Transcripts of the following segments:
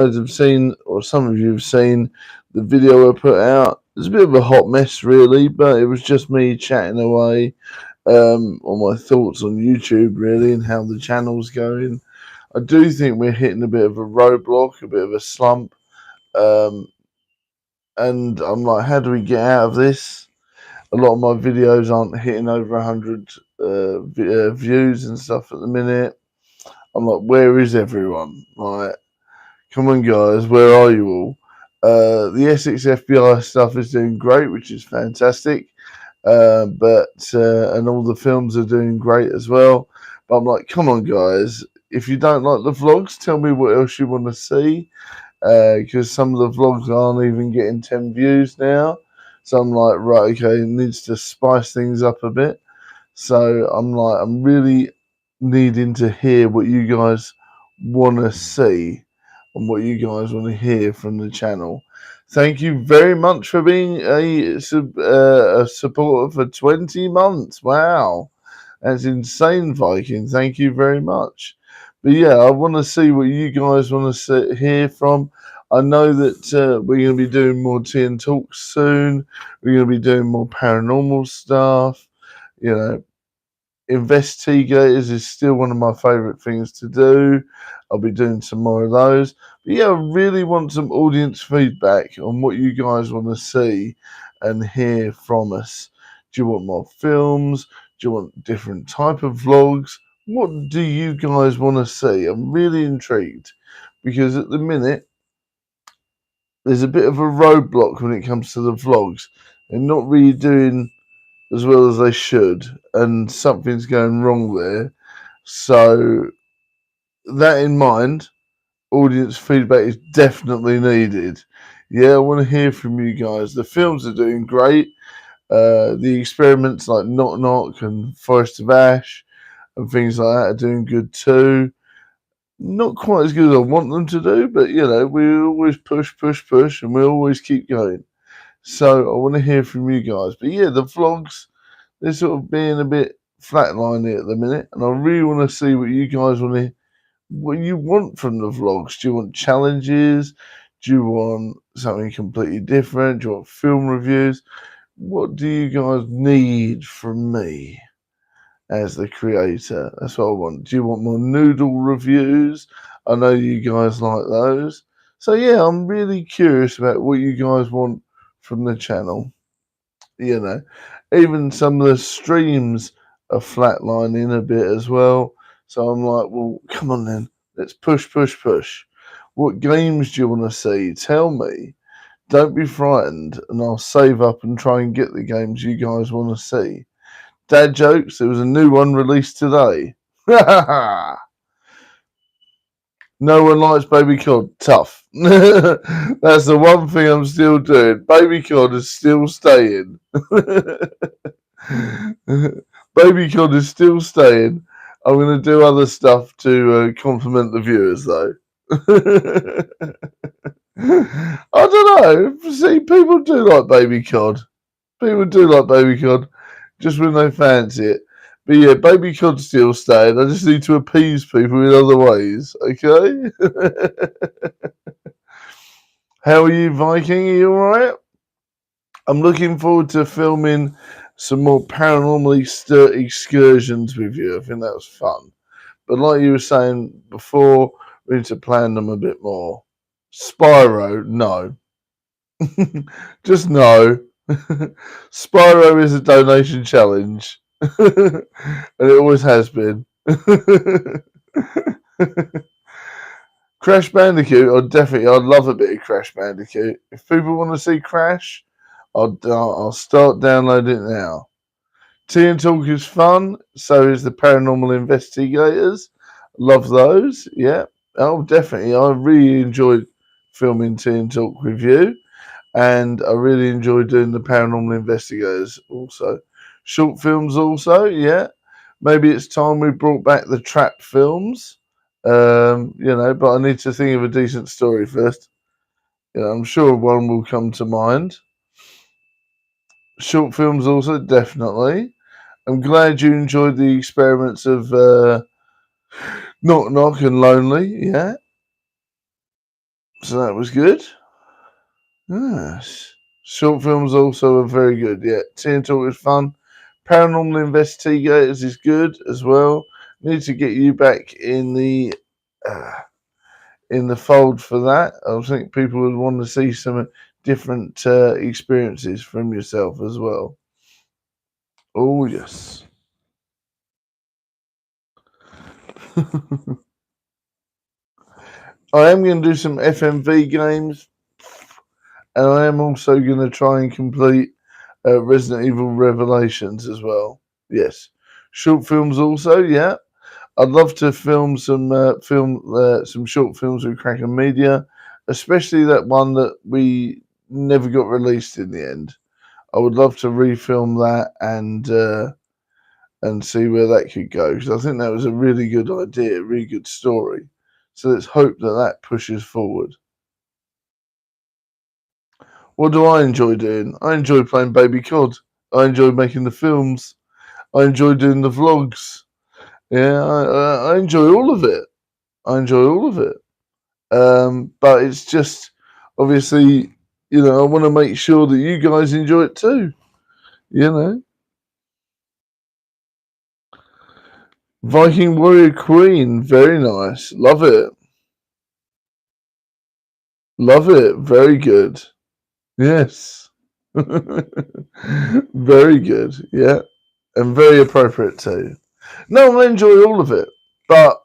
have seen, or some of you have seen, the video I put out. It's a bit of a hot mess, really, but it was just me chatting away on my thoughts on YouTube, really, and how the channel's going. I do think we're hitting a bit of a roadblock, a bit of a slump, um, and I'm like, how do we get out of this? A lot of my videos aren't hitting over 100 views and stuff at the minute. I'm like, where is everyone? Like, come on, guys, where are you all? The Essex FBI stuff is doing great, which is fantastic. And all the films are doing great as well. But I'm like, come on, guys, if you don't like the vlogs, tell me what else you want to see. Because some of the vlogs aren't even getting 10 views now. So I'm like, right, okay, it needs to spice things up a bit. So I'm like, I'm really needing to hear what you guys want to see and what you guys want to hear from the channel. Thank you very much for being a supporter for 20 months. Wow, that's insane, Viking. Thank you very much. But yeah, I want to see what you guys want to hear from. I know that we're going to be doing more TN Talks soon. We're going to be doing more paranormal stuff. You know, investigators is still one of my favourite things to do. I'll be doing some more of those. But yeah, I really want some audience feedback on what you guys want to see and hear from us. Do you want more films? Do you want different type of vlogs? What do you guys want to see? I'm really intrigued because at the minute there's a bit of a roadblock when it comes to the vlogs. They're not really doing as well as they should, and something's going wrong there. So, that in mind, audience feedback is definitely needed. Yeah, I want to hear from you guys. The films are doing great. The experiments like Knock Knock and Forest of Ash and things like that are doing good too. Not quite as good as I want them to do, but we always push, push, push, and we always keep going. So I want to hear from you guys. But yeah, the vlogs, they're sort of being a bit flatliney at the minute, and I really want to see what you want from the vlogs. Do you want challenges? Do you want something completely different? Do you want film reviews? What do you guys need from me as the creator? That's what I want. Do you want more noodle reviews? I know you guys like those. So yeah, I'm really curious about what you guys want from the channel. You know, even some of the streams are flatlining a bit as well. So I'm like, well, come on then, let's push, push, push. What games do you want to see? Tell me. Don't be frightened, and I'll save up and try and get the games you guys want to see. Dad jokes. There was a new one released today. No one likes baby cod. Tough. That's the one thing I'm still doing. Baby cod is still staying. Baby cod is still staying. I'm going to do other stuff to compliment the viewers, though. I don't know. See, people do like baby cod. People do like baby cod, just when they fancy it. But yeah, baby cod's still staying. I just need to appease people in other ways. Okay. How are you, Viking? Are you alright? I'm looking forward to filming some more paranormal excursions with you. I think that was fun. But like you were saying before, we need to plan them a bit more. Spyro, no. Just no. Spyro is a donation challenge. And it always has been. Crash Bandicoot, I'd love a bit of Crash Bandicoot. If people want to see Crash, I'll start downloading it now. Tea and Talk is fun, so is the Paranormal Investigators. Love those, yeah. Oh, definitely. I really enjoyed filming Tea and Talk with you, and I really enjoyed doing the Paranormal Investigators also. Short films also, yeah. Maybe it's time we brought back the trap films, but I need to think of a decent story first. I'm sure one will come to mind. Short films also, definitely. I'm glad you enjoyed the experiments of Knock Knock and Lonely, yeah. So that was good. Yes. Short films also are very good. Yeah, Teen Talk is fun. Paranormal Investigators is good as well. Need to get you back uh, in the fold for that. I think people would want to see some different experiences from yourself as well. Oh yes. I am going to do some FMV games, and I am also going to try and complete Resident Evil Revelations as well. Yes, short films also. Yeah, I'd love to film some short films with Kraken Media, especially that one that we never got released in the end. I would love to refilm that and see where that could go, because I think that was a really good idea, a really good story. So let's hope that that pushes forward. What do I enjoy doing? I enjoy playing Baby COD. I enjoy making the films. I enjoy doing the vlogs. Yeah, I enjoy all of it. I enjoy all of it. But it's just obviously, I want to make sure that you guys enjoy it too. You know, Viking Warrior Queen, very nice. Love it. Love it. Very good. Yes. Very good. Yeah. And very appropriate too. No, I enjoy all of it. But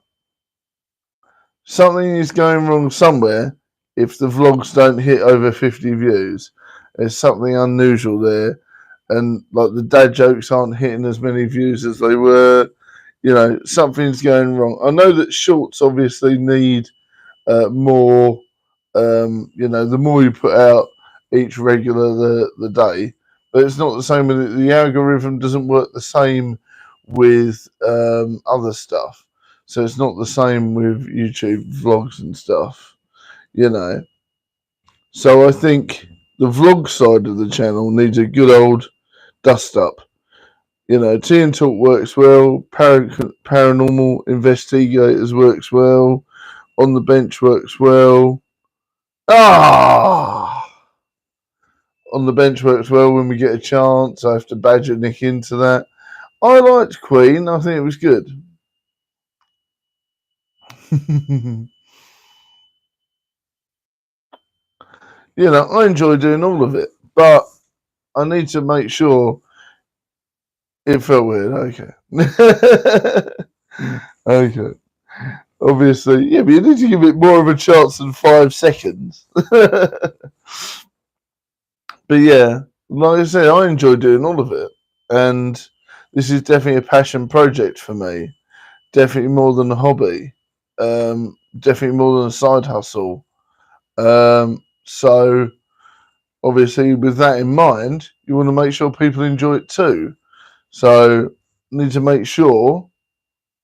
something is going wrong somewhere if the vlogs don't hit over 50 views. There's something unusual there. And like the dad jokes aren't hitting as many views as they were. Something's going wrong. I know that shorts obviously need more. The more you put out each regular the day, but it's not the same with it. The algorithm doesn't work the same with other stuff. So it's not the same with YouTube vlogs and stuff, you know. So I think the vlog side of the channel needs a good old dust up. Tea and Talk works well. Paranormal Investigators works well. On the Bench works well. Ah! On the Bench works well when we get a chance. I have to badger Nick into that. I liked Queen. I think it was good. I enjoy doing all of it, but I need to make sure it felt weird. Okay. Okay. Obviously, yeah, but you need to give it more of a chance than 5 seconds. But yeah, like I said, I enjoy doing all of it. And this is definitely a passion project for me. Definitely more than a hobby. Definitely more than a side hustle. So obviously, with that in mind, you want to make sure people enjoy it too. So need to make sure,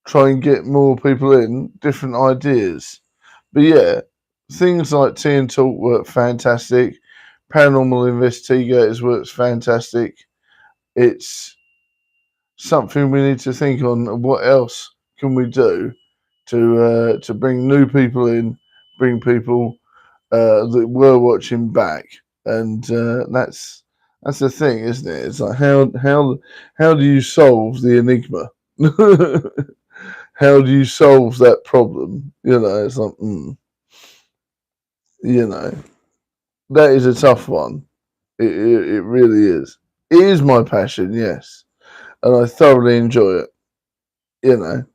try and get more people in, different ideas. But yeah, things like Tea and Talk work fantastic. Paranormal Investigators works fantastic. It's something we need to think on. What else can we do to bring new people in, bring people that were watching back, and that's the thing, isn't it? It's like how do you solve the enigma? How do you solve that problem? It's like you know that is a tough one. It really is. It is my passion, yes, and I thoroughly enjoy it. You know.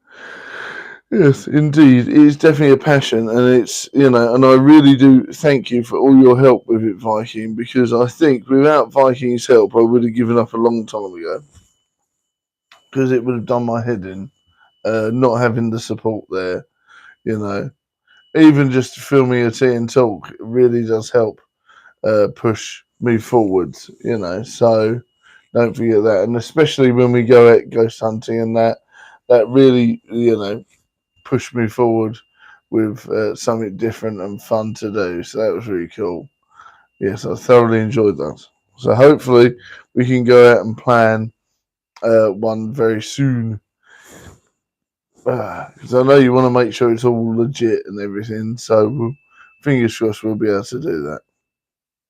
Yes, indeed. It is definitely a passion, and and I really do thank you for all your help with it, Viking, because I think without Viking's help, I would have given up a long time ago, because it would have done my head in, not having the support there, you know. Even just filming a tea and talk really does help push me forwards, so don't forget that. And especially when we go out ghost hunting and that really, pushed me forward with something different and fun to do. So that was really cool. Yes, I thoroughly enjoyed that. So hopefully we can go out and plan one very soon. Because I know you want to make sure it's all legit and everything. So fingers crossed we'll be able to do that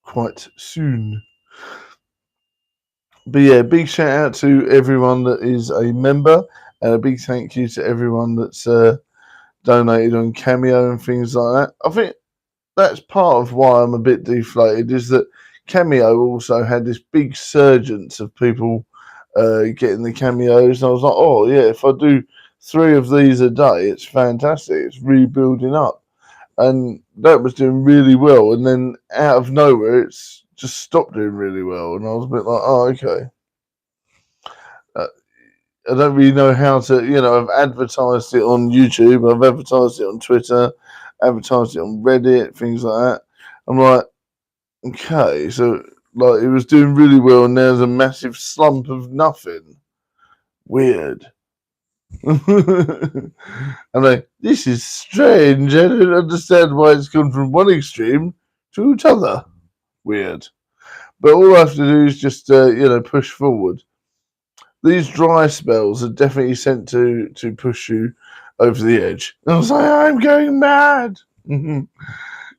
quite soon. But yeah, big shout out to everyone that is a member, and a big thank you to everyone that's donated on Cameo and things like that. I think that's part of why I'm a bit deflated, is that Cameo also had this big surgence of people getting the cameos, and I was like, oh yeah, if I do 3 of these a day, it's fantastic. It's rebuilding up, and that was doing really well. And then out of nowhere, it's just stopped doing really well, and I was a bit like, oh okay. I don't really know how to, I've advertised it on YouTube, I've advertised it on Twitter, advertised it on Reddit, things like that. I'm like, okay, so like it was doing really well, and there's a massive slump of nothing. Weird. I'm like, this is strange. I don't understand why it's gone from one extreme to another. Weird. But all I have to do is just, push forward. These dry spells are definitely sent to push you over the edge. And I was like, I'm going mad.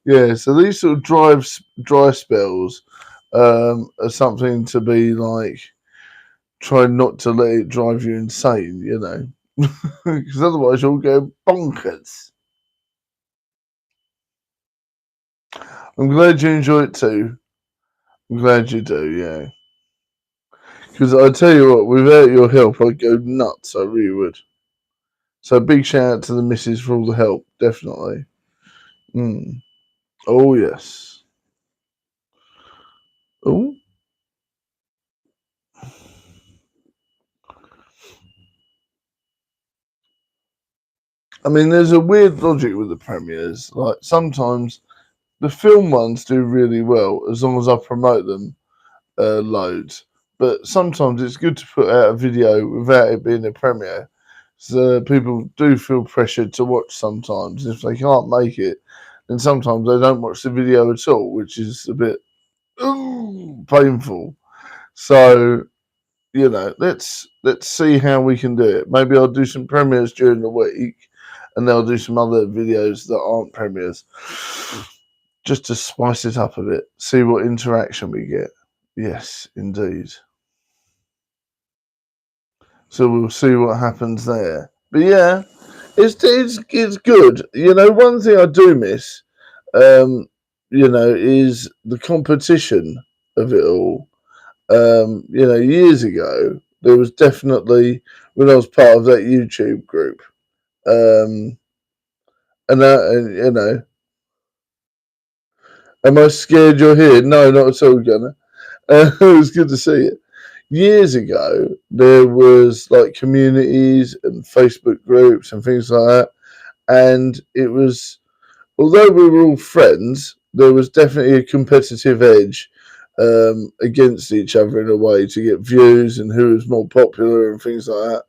Yeah, so these sort of dry spells are something to be like, try not to let it drive you insane, because otherwise you'll go bonkers. I'm glad you enjoy it too. I'm glad you do, yeah. Because I tell you what, without your help, I'd go nuts. I really would. So big shout out to the missus for all the help, definitely. Oh yes. Oh. I mean, there's a weird logic with the premieres. Like sometimes the film ones do really well as long as I promote them loads. But sometimes it's good to put out a video without it being a premiere. So people do feel pressured to watch sometimes. If they can't make it, then sometimes they don't watch the video at all, which is a bit painful. So, let's see how we can do it. Maybe I'll do some premieres during the week, and then I'll do some other videos that aren't premieres, just to spice it up a bit. See what interaction we get. Yes, indeed. So we'll see what happens there. But yeah, it's good. One thing I do miss, is the competition of it all. Years ago, there was definitely, when I was part of that YouTube group, and am I scared you're here? No, not at all, Gunnar. It was good to see you. Years ago, there was like communities and Facebook groups and things like that, and it was, although we were all friends, there was definitely a competitive edge against each other in a way to get views and who was more popular and things like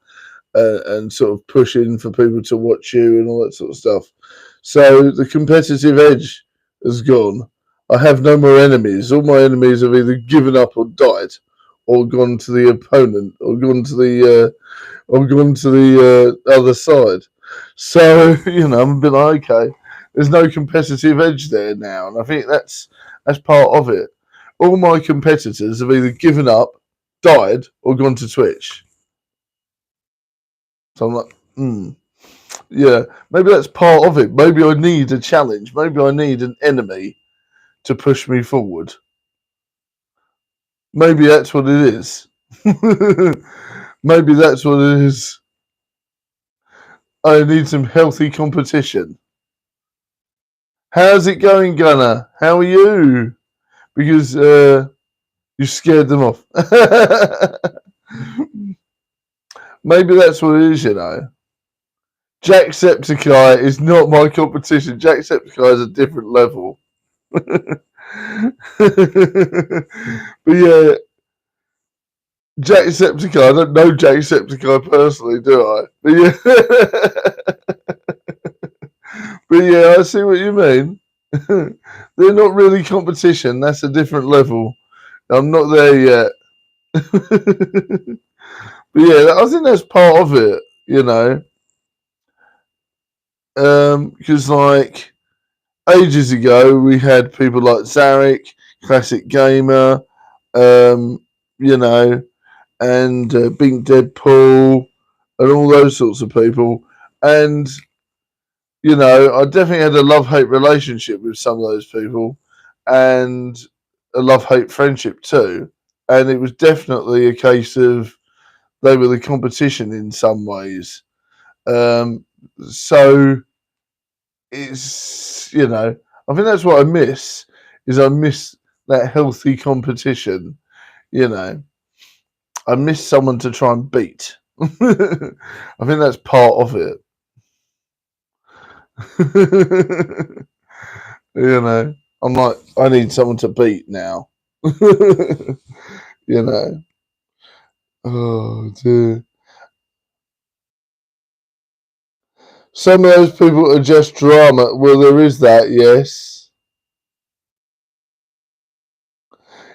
that, and sort of pushing for people to watch you and all that sort of stuff. So the competitive edge has gone. I have no more enemies. All my enemies have either given up or died, or gone to the opponent, or gone to the other side. So I'm a bit like, okay, there's no competitive edge there now, and I think that's part of it. All my competitors have either given up, died, or gone to Twitch. So I'm like, yeah, maybe that's part of it. Maybe I need a challenge. Maybe I need an enemy to push me forward. Maybe that's what it is. Maybe that's what it is. I need some healthy competition. How's it going, Gunnar? How are you? Because you scared them off. Maybe that's what it is, Jacksepticeye is not my competition. Jacksepticeye is a different level. But yeah, Jacksepticeye, I don't know Jacksepticeye personally, do I? But yeah, I see what you mean. They're not really competition. That's a different level. I'm not there yet. But yeah, I think that's part of it, because like ages ago, we had people like Zarek, Classic Gamer, you know, and Bink Deadpool, and all those sorts of people. And, you know, I definitely had a love hate relationship with some of those people and a love hate friendship too. And it was definitely a case of they were the competition in some ways. So it's, you know, I think that's what I miss is I miss that healthy competition. You know, I miss someone to try and beat. I think that's part of it. You know, I'm like, I need someone to beat now. You know, oh dear. Some of those people are just drama. Well, there is that, yes.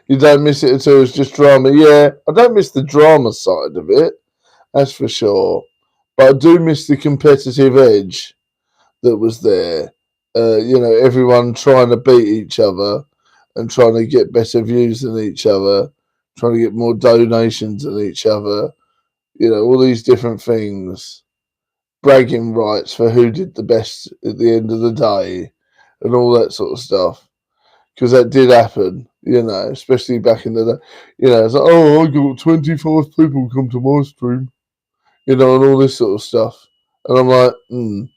You don't miss it at all. It's just drama. Yeah, I don't miss the drama side of it. That's for sure. But I do miss the competitive edge that was there. You know, everyone trying to beat each other and trying to get better views than each other, trying to get more donations than each other. You know, all these different things. Bragging rights for who did the best at the end of the day and all that sort of stuff. Because that did happen, you know, especially back in the day. You know, it's like, oh, I got 25 people come to my stream, you know, and all this sort of stuff. And I'm like, you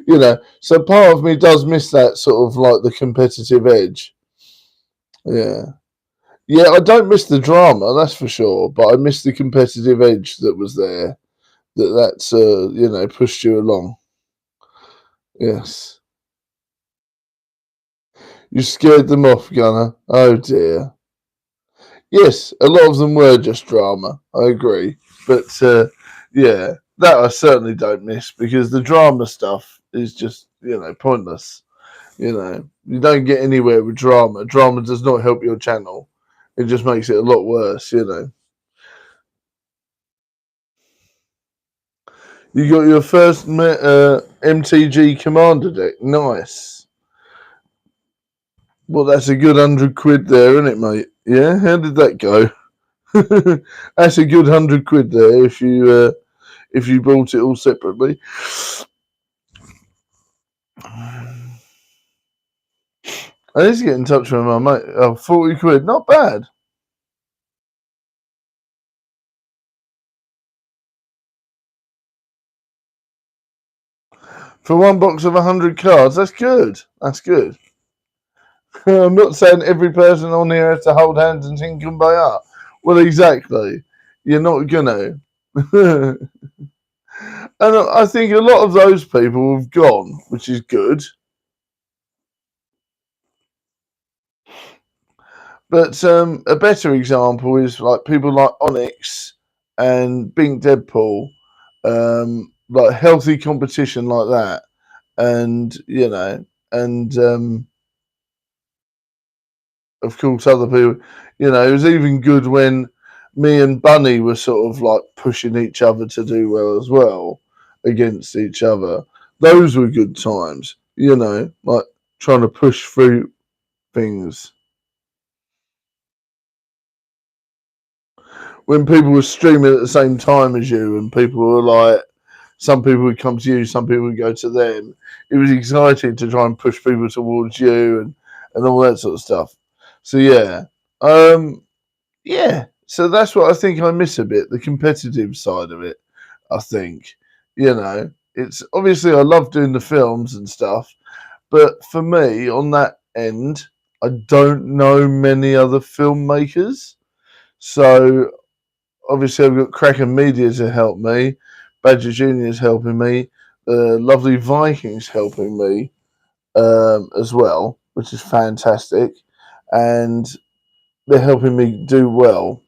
know, so part of me does miss that sort of like the competitive edge. Yeah. Yeah, I don't miss the drama, that's for sure, but I miss the competitive edge that was there. That's you know, pushed you along. Yes. You scared them off, Gunner. Oh dear. Yes, a lot of them were just drama. I agree, but yeah, that I certainly don't miss because the drama stuff is just, you know, pointless. You know, you don't get anywhere with drama. Drama does not help your channel. It just makes it a lot worse. You know. You got your first MTG Commander deck. Nice. Well, that's a good £100 there, isn't it, mate? Yeah. How did that go? That's a good £100 there if you bought it all separately. I need to get in touch with my mate. Oh, £40, not bad. For one box of 100 cards, that's good. That's good. I'm not saying every person on here has to hold hands and sing Kumbaya. Well, exactly. You're not gonna. And I think a lot of those people have gone, which is good. But a better example is like people like Onyx and Bink Deadpool, like healthy competition like that, and you know, and of course other people, you know, it was even good when me and Bunny were sort of like pushing each other to do well as well against each other. Those were good times, you know, like trying to push through things. When people were streaming at the same time as you and people were like, some people would come to you, some people would go to them. It was exciting to try and push people towards you and all that sort of stuff. So yeah, yeah. So that's what I think I miss a bit, the competitive side of it. I think, you know, it's obviously I love doing the films and stuff, but for me on that end, I don't know many other filmmakers. So obviously I've got Kraken Media to help me, Badger Junior is helping me, Lovely Vikings helping me as well, which is fantastic, and they're helping me do well.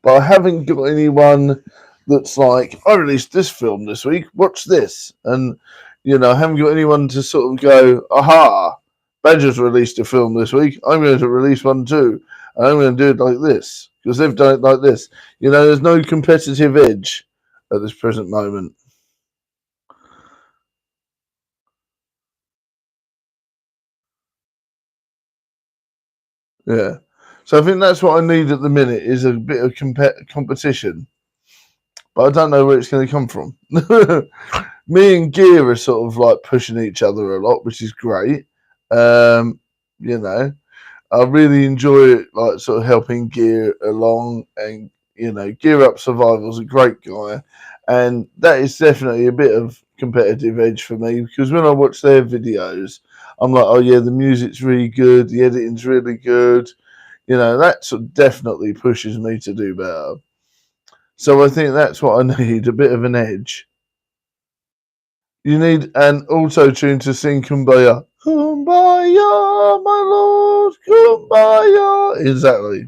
But I haven't got anyone that's like, I released this film this week, watch this. And, you know, I haven't got anyone to sort of go, aha, Badger's released a film this week, I'm going to release one too. And I'm going to do it like this because they've done it like this. You know, there's no competitive edge at this present moment. Yeah. So I think that's what I need at the minute is a bit of competition, but I don't know where it's going to come from. Me and Gear are sort of like pushing each other a lot, which is great. Um, you know, I really enjoy it, like sort of helping Gear along, and Gear Up Survival's a great guy, and that is definitely a bit of competitive edge for me because when I watch their videos, I'm like, oh yeah, the music's really good, the editing's really good. That sort of definitely pushes me to do better. So I think that's what I need, a bit of an edge. You need an auto tune to sing Kumbaya. Kumbaya, my lord, Kumbaya. Exactly.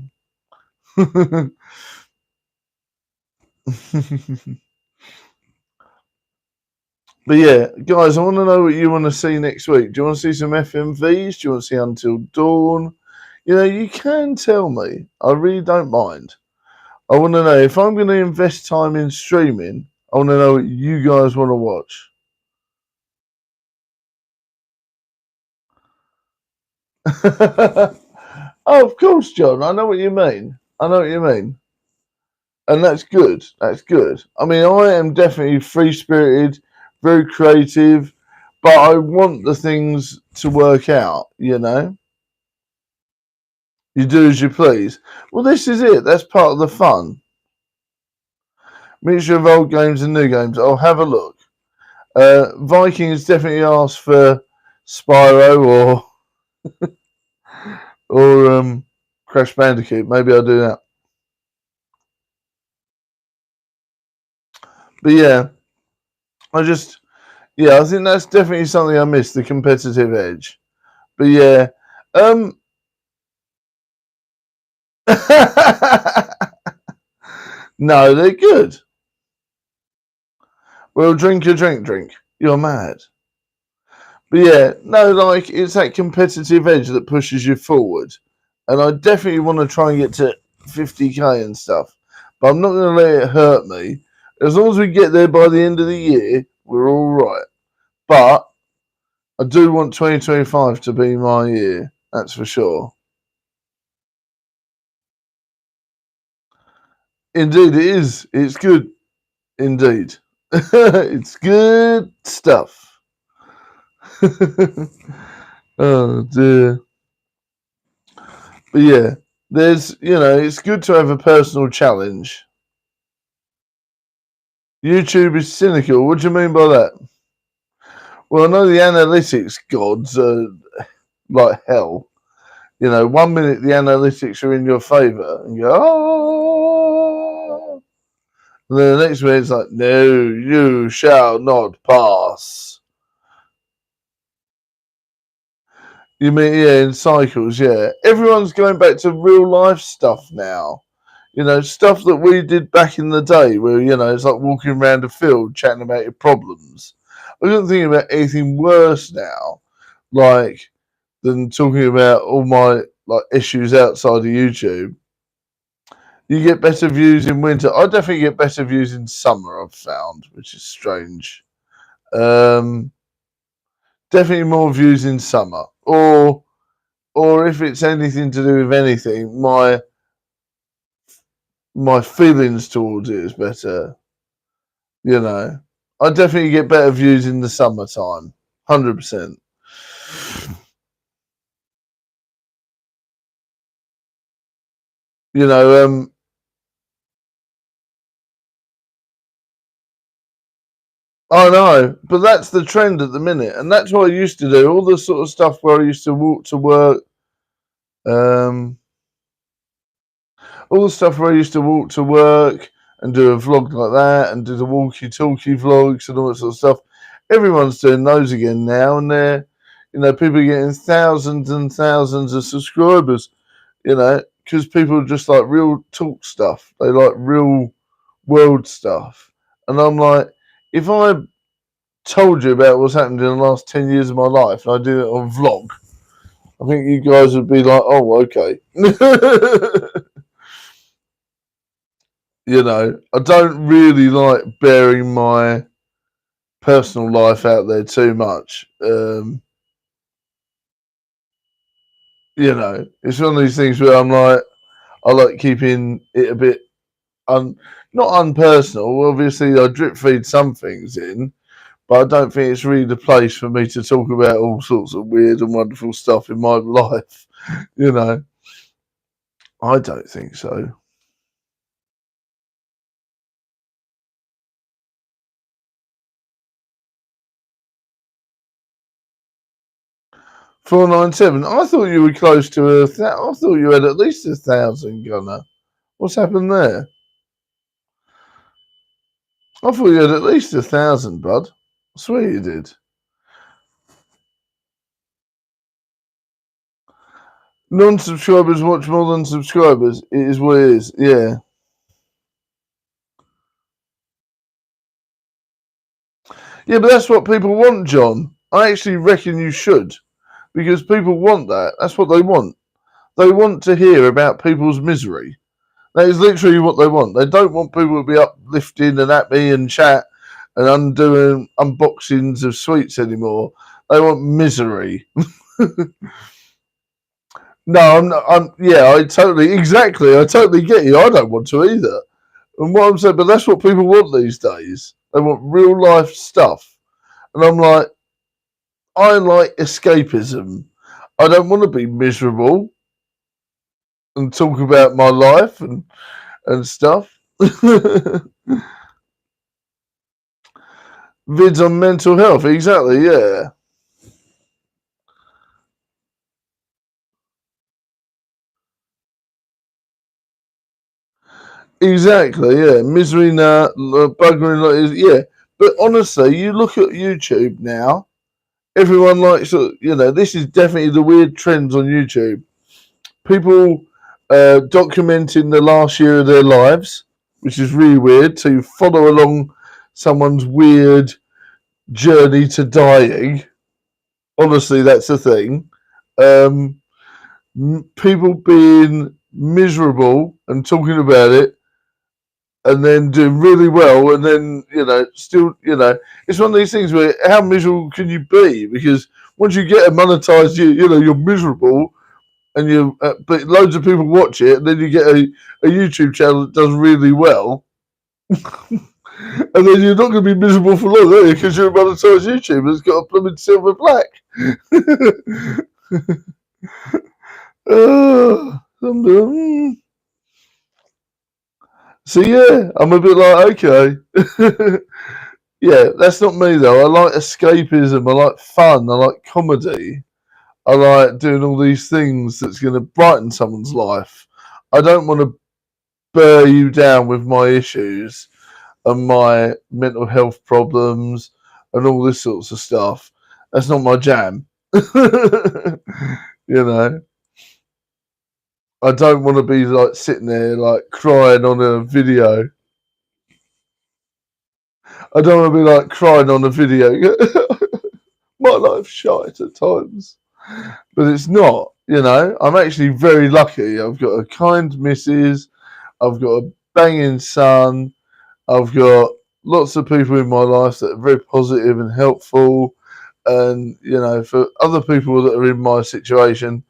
But yeah, guys, I want to know what you want to see next week. Do you want to see some FMVs? Do you want to see Until Dawn? You can tell me. I really don't mind. I want to know if I'm going to invest time in streaming. I want to know what you guys want to watch. Oh, of course, John. I know what you mean. I know what you mean. And that's good. That's good. I mean, I am definitely free spirited, very creative, but I want the things to work out, You do as you please. Well, this is it. That's part of the fun. Mixture of old games and new games. I'll have a look. Vikings definitely asked for Spyro or Crash Bandicoot. Maybe I'll do that. But yeah, I think that's definitely something I missed, the competitive edge. But yeah, no, they're good. Well, drink your drink. You're mad. But yeah, no, like it's that competitive edge that pushes you forward. And I definitely want to try and get to 50k and stuff. But I'm not going to let it hurt me. As long as we get there by the end of the year, we're all right. But I do want 2025 to be my year. That's for sure. Indeed, it is. It's good. Indeed. It's good stuff. Oh dear. But yeah, it's good to have a personal challenge. YouTube is cynical. What do you mean by that? Well, I know the analytics gods are like hell. 1 minute the analytics are in your favour and you go, oh. And then the next minute it's like, no, you shall not pass. You mean, yeah, in cycles, yeah. Everyone's going back to real life stuff now. Stuff that we did back in the day where, it's like walking around a field chatting about your problems. I don't think about anything worse now, like, than talking about all my, like, issues outside of YouTube. You get better views in winter. I definitely get better views in summer, I've found, which is strange. Um, Definitely more views in summer. Or if it's anything to do with anything, my feelings towards it is better. I definitely get better views in the summertime, 100%. You know, I know, but that's the trend at the minute, and that's what I used to do. All the sort of stuff where I used to walk to work, um, all the stuff where I used to walk to work and do a vlog like that, and do the walkie-talkie vlogs and all that sort of stuff. Everyone's doing those again now, and people are getting thousands and thousands of subscribers. Because people just like real talk stuff. They like real world stuff. And I'm like, if I told you about what's happened in the last 10 years of my life and I did it on vlog, I think you guys would be like, oh, okay. I don't really like bearing my personal life out there too much. It's one of these things where I'm like, I like keeping it a bit not unpersonal. Obviously, I drip feed some things in, but I don't think it's really the place for me to talk about all sorts of weird and wonderful stuff in my life. You know, I don't think so. 497. I thought you were close to I thought you had at least 1,000, Gunner. What's happened there? I thought you had at least 1,000, bud. I swear you did. Non-subscribers watch more than subscribers. It is what it is. Yeah. Yeah, but that's what people want, John. I actually reckon you should. Because people want that. That's what they want. They want to hear about people's misery. That is literally what they want. They don't want people to be uplifting and happy and chat and undoing unboxings of sweets anymore. They want misery. No, I'm not. Yeah, I totally get you. I don't want to either. And what I'm saying, but that's what people want these days. They want real life stuff. And I'm like, I like escapism. I don't want to be miserable and talk about my life and stuff. Vids on mental health, exactly, yeah. Exactly, yeah. Misery now, buggering, yeah. But honestly, you look at YouTube now, everyone likes, this is definitely the weird trends on YouTube. People documenting the last year of their lives, which is really weird. To follow along someone's weird journey to dying. Honestly, that's the thing. Um, People being miserable and talking about it and then doing really well and then still it's one of these things where how miserable can you be, because once you get a monetized you're miserable and you but loads of people watch it and then you get a YouTube channel that does really well and then you're not going to be miserable for long, are you, because you're a monetized YouTuber that's got a blooming silver black. uh, So yeah, I'm a bit like, okay. Yeah, that's not me though. I like escapism. I like fun. I like comedy. I like doing all these things that's going to brighten someone's life. I don't want to bear you down with my issues and my mental health problems and all this sorts of stuff. That's not my jam. you know, I don't want to be like sitting there like crying on a video. I don't want to be like crying on a video. My life's shite at times, but it's not. I'm actually very lucky. I've got a kind missus. I've got a banging son. I've got lots of people in my life that are very positive and helpful. And for other people that are in my situation,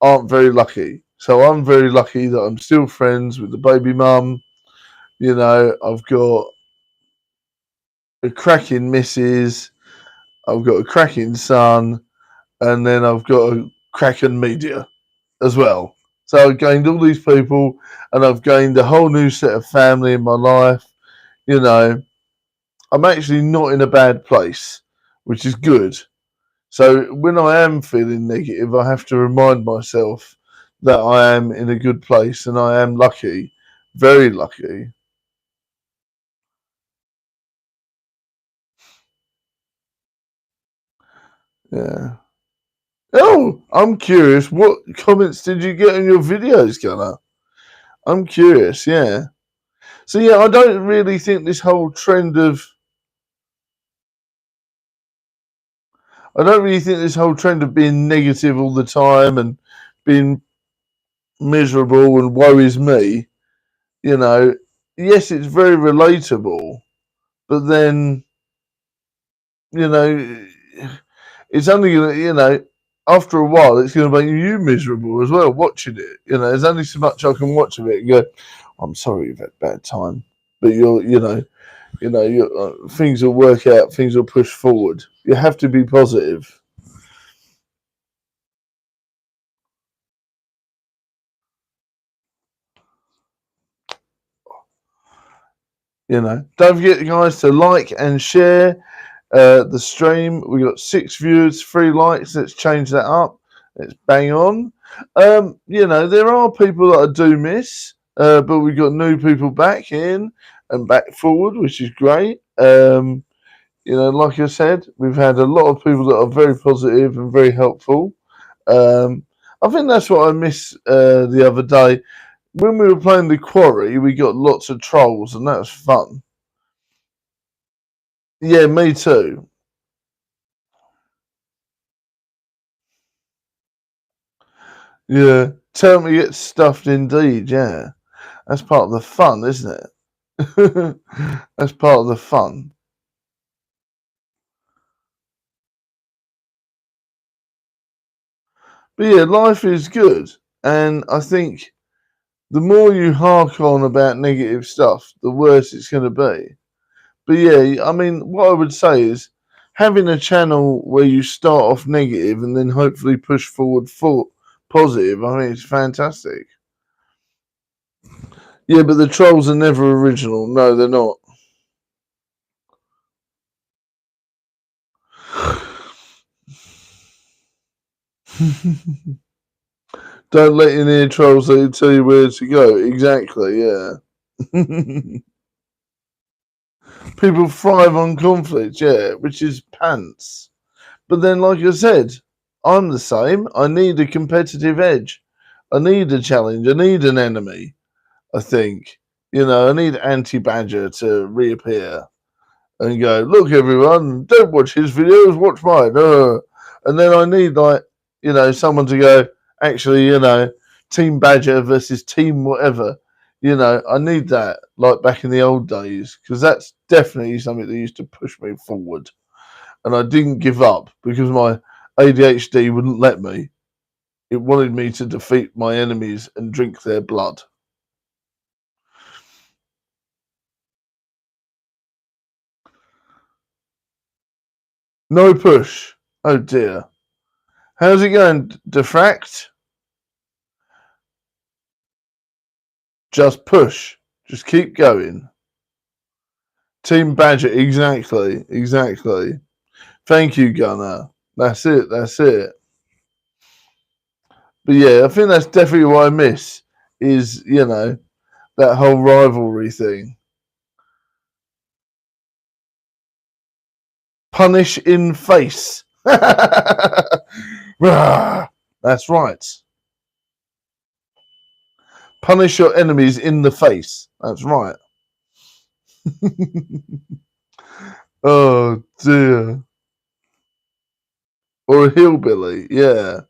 aren't very lucky. So I'm very lucky that I'm still friends with the baby mum. I've got a cracking missus. I've got a cracking son, and then I've got a cracking media as well. So I've gained all these people, and I've gained a whole new set of family in my life. You know, I'm actually not in a bad place, which is good. So when I am feeling negative, I have to remind myself that I am in a good place and I am lucky, very lucky. Yeah. Oh, I'm curious. What comments did you get on your videos, Gunnar? I'm curious. Yeah. So yeah, I don't really think this whole trend of I don't really think this whole trend of being negative all the time and being miserable and worries me. You know, yes, it's very relatable, but then you know, it's only gonna. after a while, it's going to make you miserable as well watching it. You know, there's only so much I can watch of it and go, I'm sorry you've had a bad time, but things will work out, things will push forward. You have to be positive. You know, don't forget, guys, to like and share the stream. We got 6 views, 3 likes. Let's change that up. Let's bang on. There are people that I do miss, but we've got new people back in and back forward, which is great. Like I said, we've had a lot of people that are very positive and very helpful. I think that's what I missed the other day. When we were playing the quarry, we got lots of trolls, and that was fun. Yeah, me too. Yeah, tell me get stuffed indeed. Yeah, that's part of the fun, isn't it? That's part of the fun. But yeah, life is good, and I think the more you hark on about negative stuff, the worse it's going to be. But yeah, I mean, what I would say is having a channel where you start off negative and then hopefully push forward for positive. I mean, it's fantastic. Yeah, but the trolls are never original. No, they're not. Don't let your ear trolls tell you where to go. Exactly, yeah. People thrive on conflict, yeah, which is pants. But then, like I said, I'm the same. I need a competitive edge. I need a challenge. I need an enemy, I think. I need Anti Badger to reappear and go, look, everyone, don't watch his videos, watch mine. And then I need, someone to go, actually, Team Badger versus Team whatever. I need that, like back in the old days, because that's definitely something that used to push me forward. And I didn't give up because my ADHD wouldn't let me. It wanted me to defeat my enemies and drink their blood. No push. Oh dear. How's it going, Defract? Just push. Just keep going. Team Badger, exactly. Exactly. Thank you, Gunner. That's it. That's it. But yeah, I think that's definitely what I miss is, that whole rivalry thing. Punish in face. That's right. Punish your enemies in the face. That's right. Oh dear. Or a hillbilly, yeah.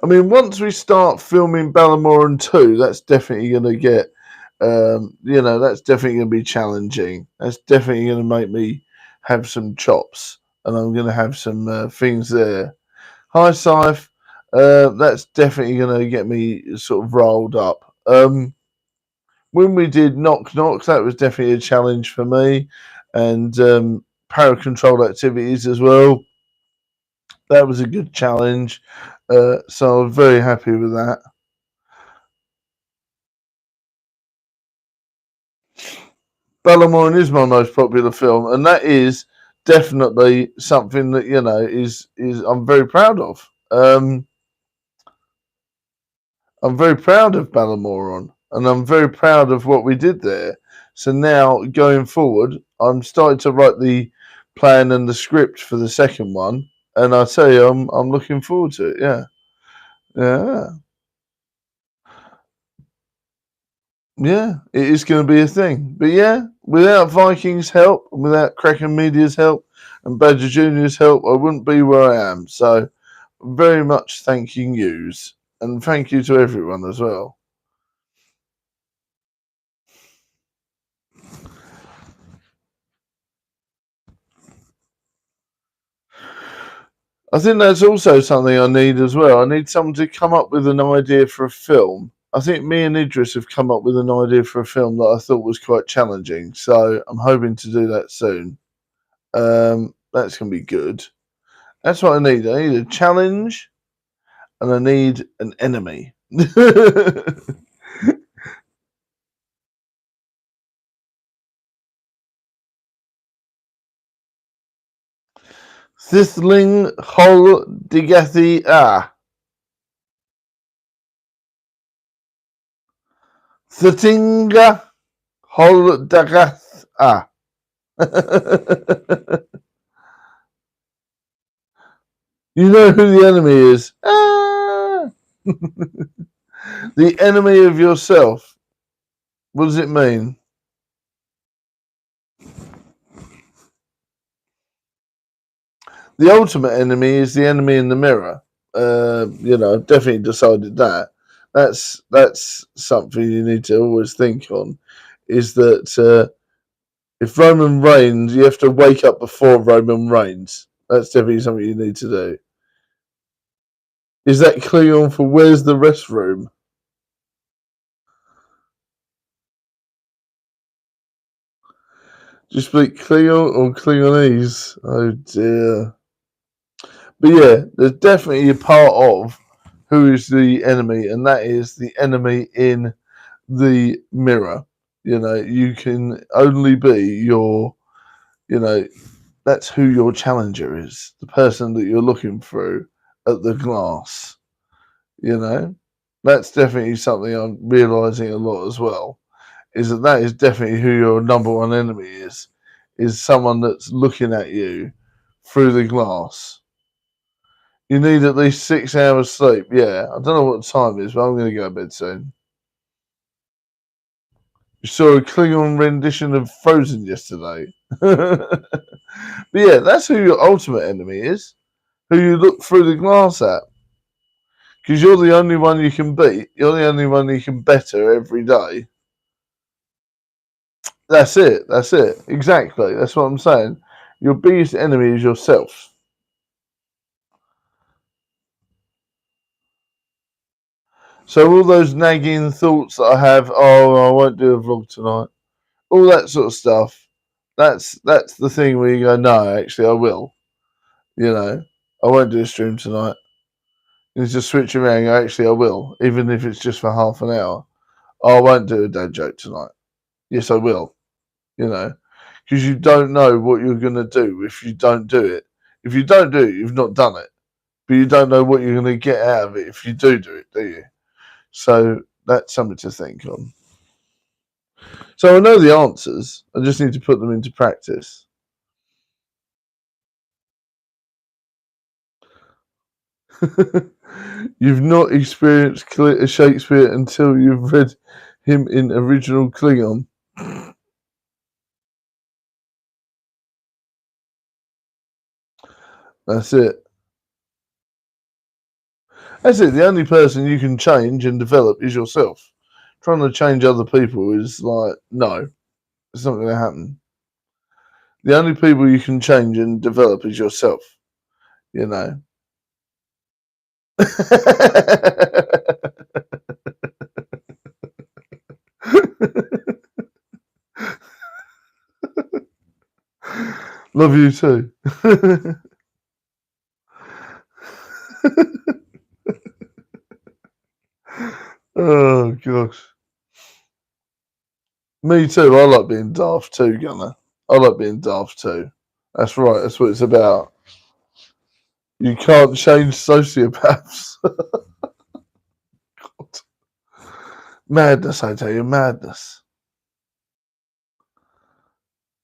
I mean, once we start filming Ballamoran 2, that's definitely going to get, that's definitely going to be challenging. That's definitely going to make me have some chops, and I'm going to have some things there. Hi, Scythe. That's definitely going to get me sort of rolled up. When we did Knock Knocks, that was definitely a challenge for me, and power control activities as well. That was a good challenge. So I'm very happy with that. Ballamoran is my most popular film, and that is definitely something that is I'm very proud of. I'm very proud of Ballamoran, and I'm very proud of what we did there. So now going forward, I'm starting to write the plan and the script for the second one, and I tell you, I'm looking forward to it. Yeah, yeah. Yeah, it is going to be a thing. But yeah, without Vikings' help, and without Kraken Media's help, and Badger Junior's help, I wouldn't be where I am. So, very much thanking yous. And thank you to everyone as well. I think that's also something I need as well. I need someone to come up with an idea for a film. I think me and Idris have come up with an idea for a film that I thought was quite challenging. So I'm hoping to do that soon. That's going to be good. That's what I need. I need a challenge and I need an enemy. Thistling Hol Digathi Ah. Thittinga Hol Dagath Ah. You know who the enemy is. Ah! The enemy of yourself. What does it mean? The ultimate enemy is the enemy in the mirror. I've definitely decided that. That's something you need to always think on. Is that if Roman reigns, you have to wake up before Roman reigns. That's definitely something you need to do. Is that Klingon for where's the restroom? Do you speak Klingon or Klingonese? Oh dear. But yeah, there's definitely a part of who is the enemy, and that is the enemy in the mirror. You can only be you know, that's who your challenger is, the person that you're looking through at the glass. You know, that's definitely something I'm realizing a lot as well. That is definitely who your number one enemy is someone that's looking at you through the glass. You need at least 6 hours sleep. Yeah, I don't know what the time is, but I'm going to go to bed soon. You saw a Klingon rendition of Frozen yesterday. But yeah, that's who your ultimate enemy is. Who you look through the glass at. Because you're the only one you can beat. You're the only one you can better every day. That's it. That's it. Exactly. That's what I'm saying. Your biggest enemy is yourself. So all those nagging thoughts that I have, oh, I won't do a vlog tonight, all that sort of stuff. That's the thing where you go, no, actually, I will. I won't do a stream tonight. You just switch around and go, actually, I will, even if it's just for half an hour. Oh, I won't do a dad joke tonight. Yes, I will. Because you don't know what you're going to do if you don't do it. If you don't do it, you've not done it. But you don't know what you're going to get out of it if you do it, do you? So that's something to think on. So I know the answers. I just need to put them into practice. You've not experienced Shakespeare until you've read him in original Klingon. That's it. That's it. The only person you can change and develop is yourself. Trying to change other people is like, no, it's not going to happen. The only people you can change and develop is yourself. You know. Love you too. Oh gosh. Me too. I like being daft too, Gunner. I like being daft too. That's right. That's what it's about. You can't change sociopaths. Madness, I tell you, madness.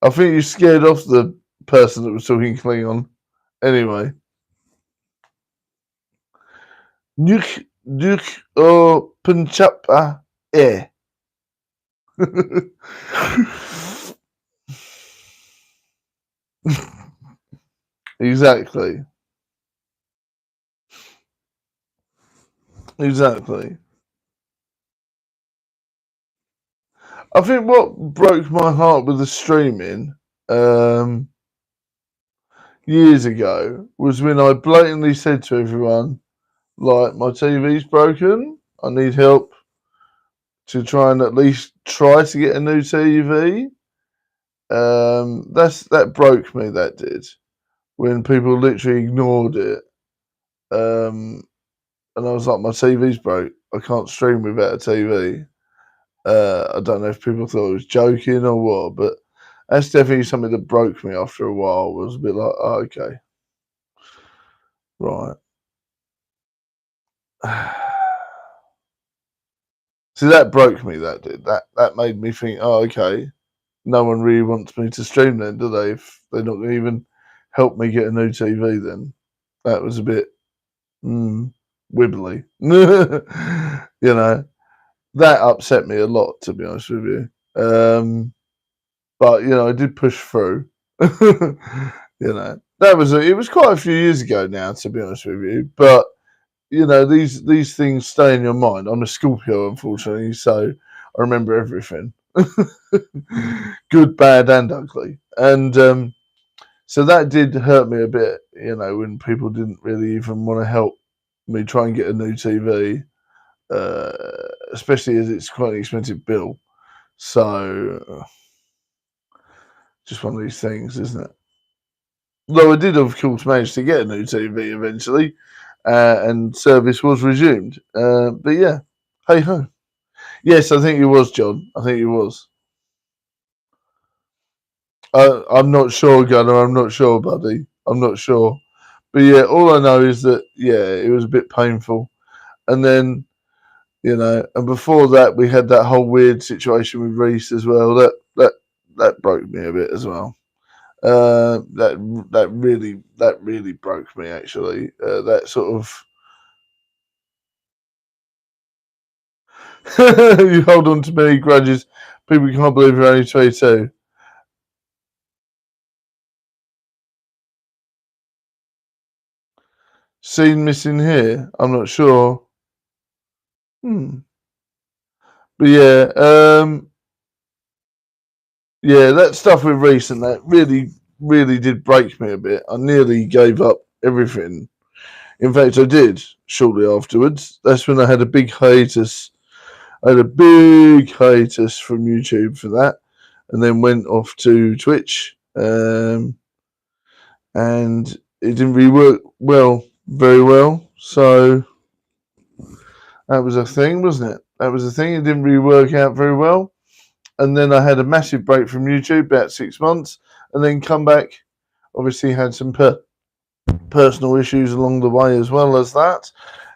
I think you scared off the person that was talking Klingon. Anyway. Nuke o Punchapa eh. Exactly. Exactly. I think what broke my heart with the streaming, years ago was when I blatantly said to everyone, like, my TV's broken. I need help to try and at least try to get a new TV. That broke me. That did, when people literally ignored it. Um, and I was like, my TV's broke. I can't stream without a TV. I don't know if people thought I was joking or what, but that's definitely something that broke me after a while. It was a bit like, oh, okay, right. See, that broke me. That did. That made me think, oh, okay. No one really wants me to stream then, do they? If they're not going to even help me get a new TV, then that was a bit wibbly. You know, that upset me a lot, to be honest with you. But I did push through. It was quite a few years ago now, to be honest with you. But these things stay in your mind. I'm a Scorpio, unfortunately, so I remember everything, good, bad, and ugly. And so that did hurt me a bit, when people didn't really even want to help me try and get a new TV, especially as it's quite an expensive bill. So just one of these things, isn't it? Though I did, of course, manage to get a new TV eventually, and service was resumed. But yeah, hey ho. Yes, I think it was, John. I think it was. I'm not sure, Gunnar. I'm not sure, buddy. I'm not sure. But yeah, all I know is that, yeah, it was a bit painful. And then, and before that, we had that whole weird situation with Reese as well. That broke me a bit as well. That really broke me, actually. That sort of you hold on to many grudges. People can't believe you're only 22. Scene missing here. I'm not sure. But yeah, yeah, that stuff with Reese and that really, really did break me a bit. I nearly gave up everything. In fact, I did shortly afterwards. That's when I had a big hiatus. I had a big hiatus from YouTube for that, and then went off to Twitch. And it didn't really work very well. So that was a thing, wasn't it? That was a thing. It didn't really work out very well. And then I had a massive break from YouTube, about 6 months, and then come back. Obviously, had some personal issues along the way as well as that.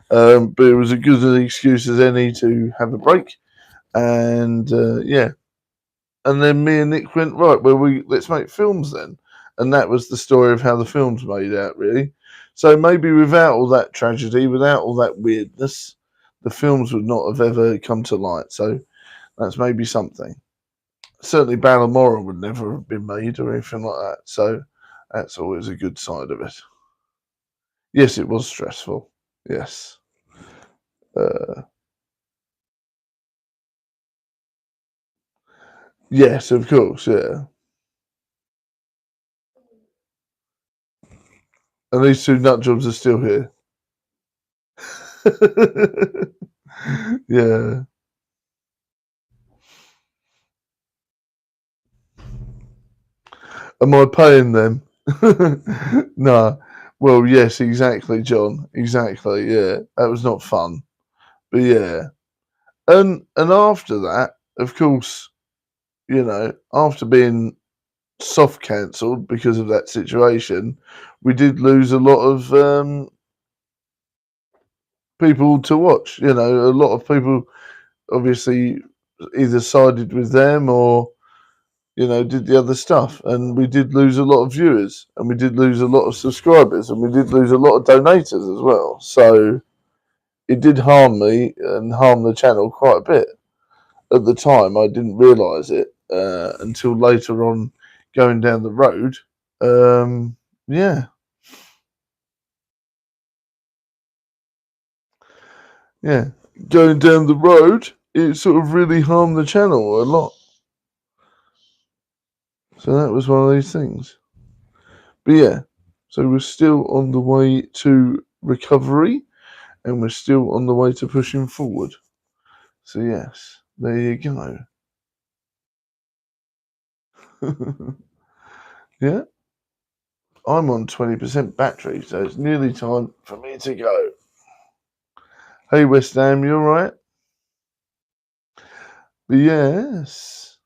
But it was as good an excuse as any to have a break. And yeah. And then me and Nick went, right, well, let's make films then. And that was the story of how the films made out, really. So maybe without all that tragedy, without all that weirdness, the films would not have ever come to light. So that's maybe something. Certainly Ballamora would never have been made or anything like that. So that's always a good side of it. Yes, it was stressful. Yes. Yes, of course, yeah. And these two nut jobs are still here. Yeah. Am I paying them? No. Well, yes, exactly, John. Exactly. Yeah, that was not fun. But yeah, and after that, of course, after being soft cancelled because of that situation, we did lose a lot of people to watch. A lot of people obviously either sided with them or did the other stuff. And we did lose a lot of viewers and we did lose a lot of subscribers and we did lose a lot of donators as well. So it did harm me and harm the channel quite a bit. At the time, I didn't realise it until later on going down the road. Yeah. Yeah. Going down the road, it sort of really harmed the channel a lot. So that was one of these things. But yeah. So we're still on the way to recovery, and we're still on the way to pushing forward. So yes, there you go. Yeah, I'm on 20% battery, so it's nearly time for me to go. Hey West Ham, you alright? Yes.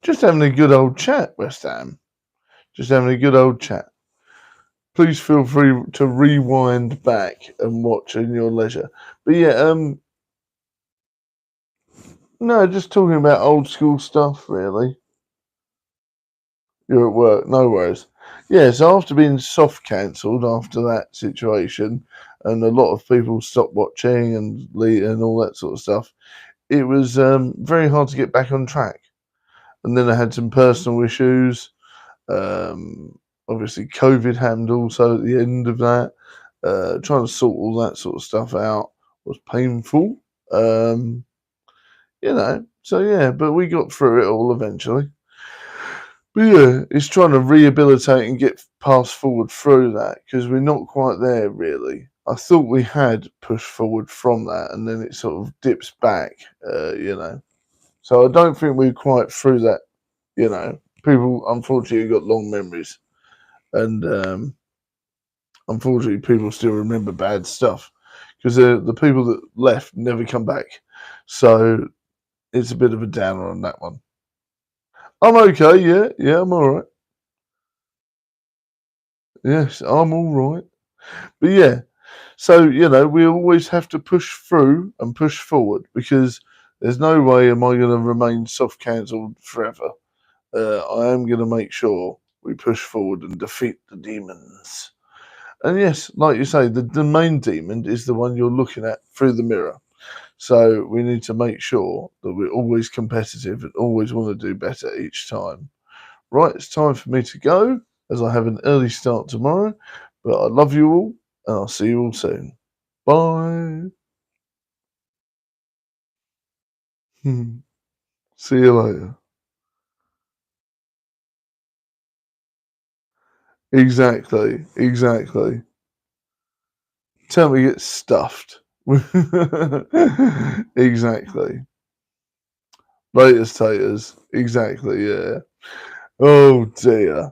Just having a good old chat, West Ham. Just having a good old chat. Please feel free to rewind back and watch in your leisure. But yeah, no, just talking about old school stuff, really. You're at work, no worries. Yeah, so after being soft cancelled after that situation, and a lot of people stopped watching and all that sort of stuff, it was very hard to get back on track. And then I had some personal issues. Obviously, COVID happened also at the end of that. Trying to sort all that sort of stuff out was painful. Um, so yeah, but we got through it all eventually. But yeah, it's trying to rehabilitate and get past forward through that because we're not quite there really. I thought we had pushed forward from that, and then it sort of dips back, So I don't think we're quite through that. People unfortunately got long memories, and unfortunately people still remember bad stuff because the people that left never come back. So it's a bit of a downer on that one. I'm okay, yeah, I'm all right. Yes, I'm all right. But yeah, so we always have to push through and push forward because there's no way am I going to remain soft cancelled forever. I am going to make sure we push forward and defeat the demons. And yes, like you say, the main demon is the one you're looking at through the mirror. So we need to make sure that we're always competitive and always want to do better each time. Right, it's time for me to go as I have an early start tomorrow. But I love you all and I'll see you all soon. Bye. See you later. Exactly. Tell me get stuffed. Exactly. Latest taters. Exactly, yeah. Oh dear.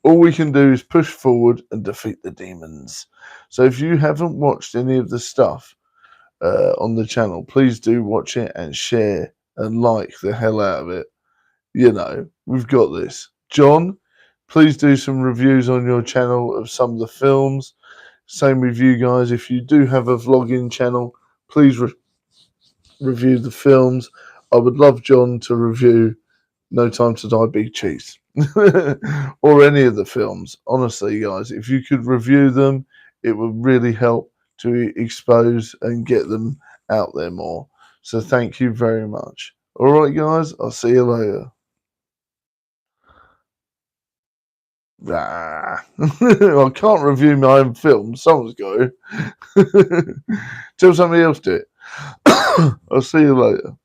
All we can do is push forward and defeat the demons. So if you haven't watched any of the stuff on the channel, please do watch it and share and like the hell out of it. We've got this. John, please do some reviews on your channel of some of the films. Same with you guys. If you do have a vlogging channel, please review the films. I would love John to review No Time to Die Big Cheese or any of the films. Honestly, guys, if you could review them, it would really help to expose and get them out there more. So thank you very much. All right, guys, I'll see you later. Ah. I can't review my own film. Someone's got to. Tell somebody else to do it. I'll see you later.